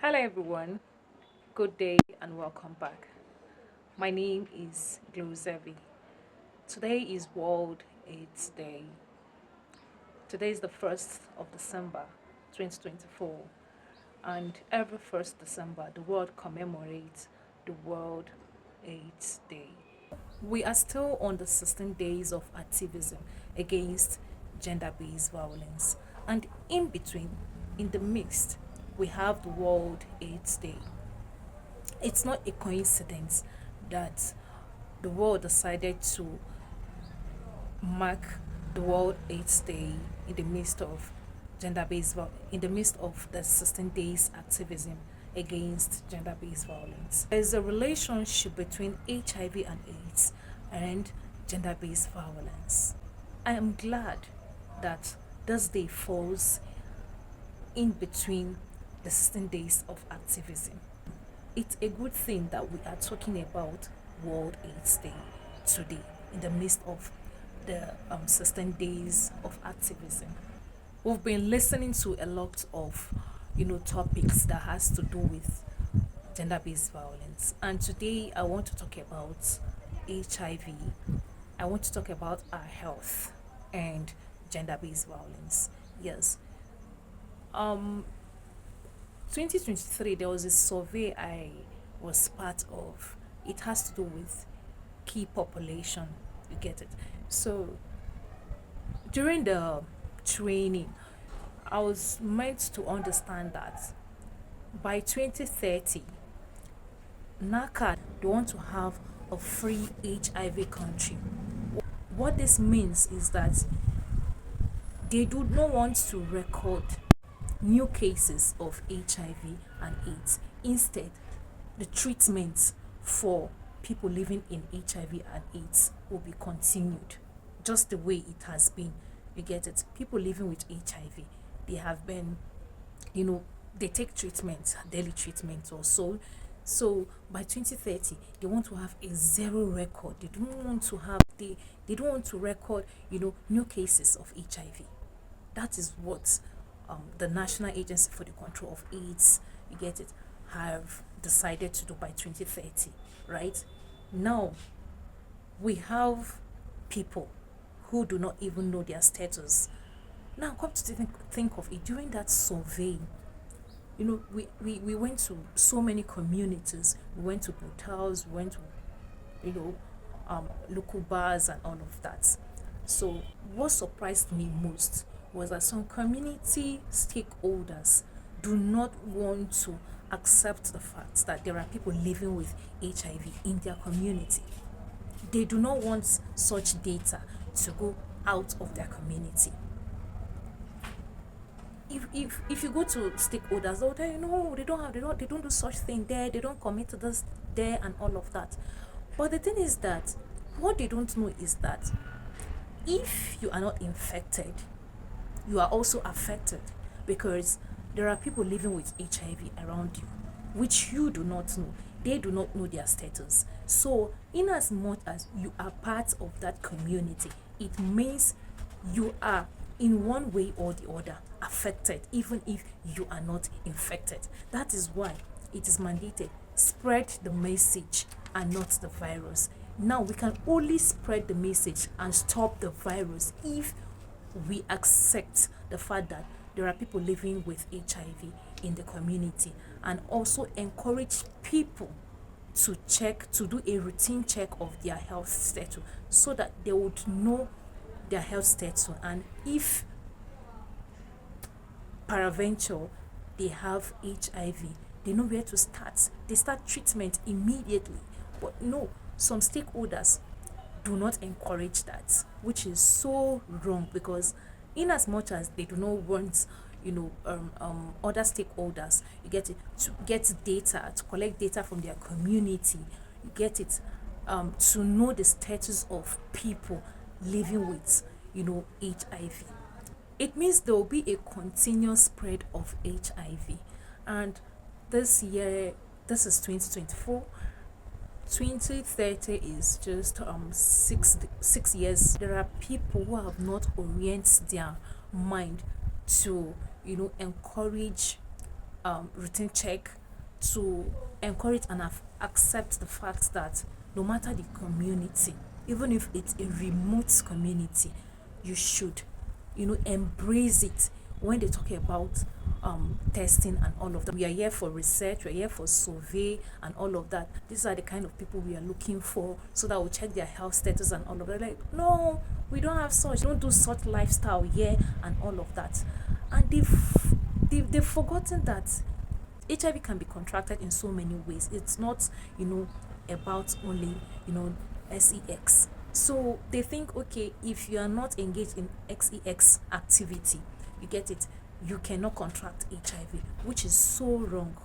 Hello, everyone. Good day and welcome back. My name is Glozevi. Today is World AIDS Day. Today is the 1st of December 2024, and every 1st December, the world commemorates the World AIDS Day. We are still on the 16 days of activism against gender based violence, and in between, in the midst, we have the World AIDS Day. It's not a coincidence that the world decided to mark the World AIDS Day in the midst of in the midst of the 16 days activism against gender-based violence. There's a relationship between HIV and AIDS and gender-based violence. I am glad that this day falls in between the 16 days of activism. It's a good thing that we are talking about World AIDS Day today in the midst of the 16 days of activism. We've been listening to a lot of topics that has to do with gender-based violence, and today I want to talk about HIV. I want to talk about our health and gender-based violence. Yes. 2023, there was a survey I was part of. It has to do with key population. You get it? So during the training, I was meant to understand that by 2030, NACA, they want to have a free HIV country. What this means is that they do not want to record new cases of HIV and AIDS. Instead, the treatment for people living in HIV and AIDS will be continued just the way it has been. You get it? People living with HIV, they have been, they take treatment, daily treatment or so. So by 2030, they want to have a zero record. They don't want to have they don't want to record, new cases of HIV. That is what the National Agency for the Control of AIDS, you get it, have decided to do by 2030, right? Now, we have people who do not even know their status. Now, come to think of it, during that survey, we went to so many communities. We went to hotels, we went to, local bars and all of that. So what surprised me most was that some community stakeholders do not want to accept the fact that there are people living with HIV in their community. They do not want such data to go out of their community. If you go to stakeholders, they'll tell you no, they don't do such thing there, they don't commit to this there and all of that. But the thing is that what they don't know is that if you are not infected, you are also affected, because there are people living with HIV around you, which you do not know. They do not know their status. So, in as much as you are part of that community, it means you are in one way or the other affected, even if you are not infected. That is why it is mandated: spread the message and not the virus. Now we can only spread the message and stop the virus if we accept the fact that there are people living with HIV in the community, and also encourage people to do a routine check of their health status, so that they would know their health status, and if peradventure they have HIV, they know where to start. They start treatment immediately. But no, some stakeholders do not encourage that, which is so wrong, because in as much as they do not want other stakeholders, you get it, to get data, to collect data from their community, you get it, to know the status of people living with HIV. It means there will be a continuous spread of HIV. And this year, this is 2024, 2030 is just 6 years. There are people who have not oriented their mind to encourage routine check to encourage and accept the fact that no matter the community, even if it's a remote community, you should, embrace it. When they talk about testing and all of that, we are here for research, we're here for survey and all of that. These are the kind of people we are looking for, so that we'll check their health status and all of that. Like, no, we don't have such, don't do such lifestyle here and all of that. And they've forgotten that HIV can be contracted in so many ways. It's not, about only, sex. So they think, okay, if you are not engaged in sex activity, you get it, you cannot contract HIV, which is so wrong.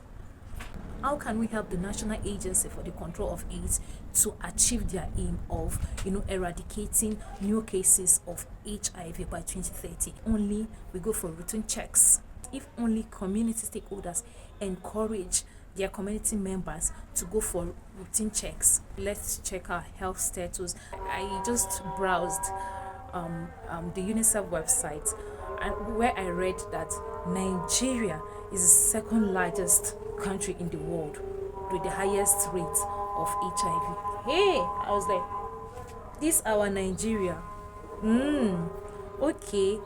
How can we help the National Agency for the Control of AIDS to achieve their aim of, eradicating new cases of HIV by 2030? Only we go for routine checks. If only community stakeholders encourage their community members to go for routine checks. Let's check our health status. I just browsed the UNICEF website, and where I read that Nigeria is the second largest country in the world with the highest rate of HIV. Hey, I was like, this our Nigeria. Okay.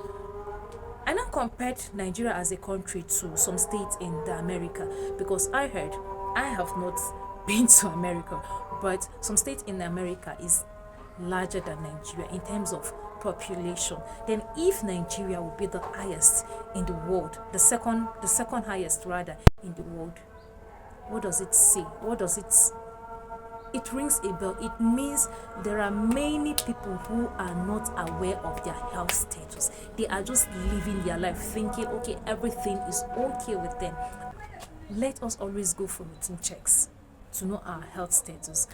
I now compared Nigeria as a country to some states in the America, because I heard, I have not been to America, but some states in America is larger than Nigeria in terms of population. Then if Nigeria will be the highest in the world, the second highest rather in the world, what does it say? What does it rings a bell. It means there are many people who are not aware of their health status. They are just living their life thinking, okay, everything is okay with them. Let us always go for routine checks to know our health status.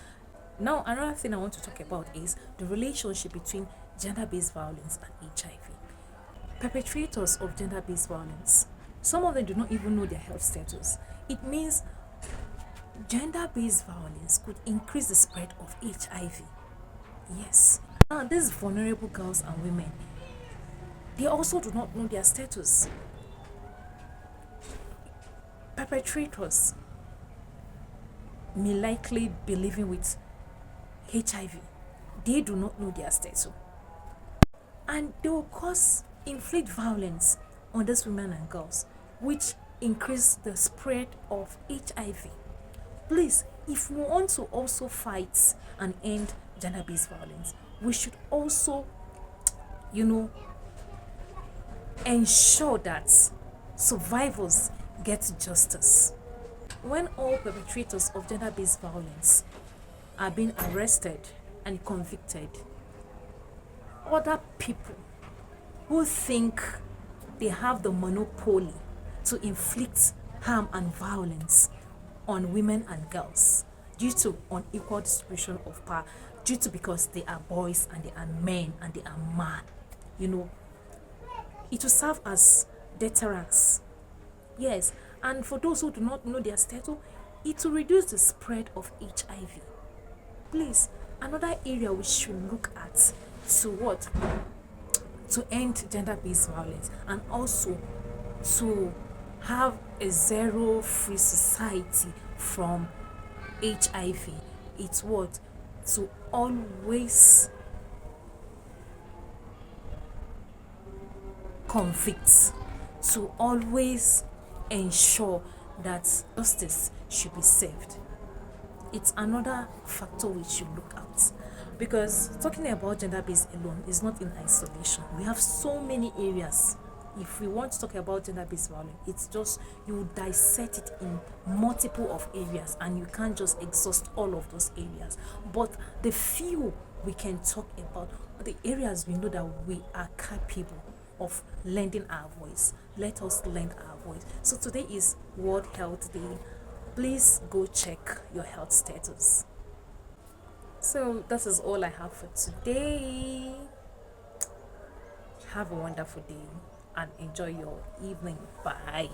Now, another thing I want to talk about is the relationship between gender-based violence and HIV. Perpetrators of gender-based violence, some of them do not even know their health status. It means gender-based violence could increase the spread of HIV. Yes. Now, these vulnerable girls and women, they also do not know their status. Perpetrators may likely be living with HIV. They do not know their status. And they will inflict violence on these women and girls, which increase the spread of HIV. Please, if we want to also fight and end gender-based violence, we should also, ensure that survivors get justice. When all perpetrators of gender-based violence are being arrested and convicted, other people who think they have the monopoly to inflict harm and violence on women and girls due to unequal distribution of power, because they are boys and they are men and they are man, it will serve as deterrence. Yes, and for those who do not know their status, it will reduce the spread of HIV. Please, another area we should look at to end gender-based violence, and also to have a zero-free society from HIV. It's to always convict, to always ensure that justice should be served. It's another factor we should look at, because talking about gender-based alone is not in isolation. We have so many areas. If we want to talk about gender-based violence, it's just, you dissect it in multiple of areas, and you can't just exhaust all of those areas. But the few we can talk about, the areas we know that we are capable of lending our voice, let us lend our voice. So today is World Health Day. Please go check your health status. So that is all I have for today. Have a wonderful day and enjoy your evening. Bye.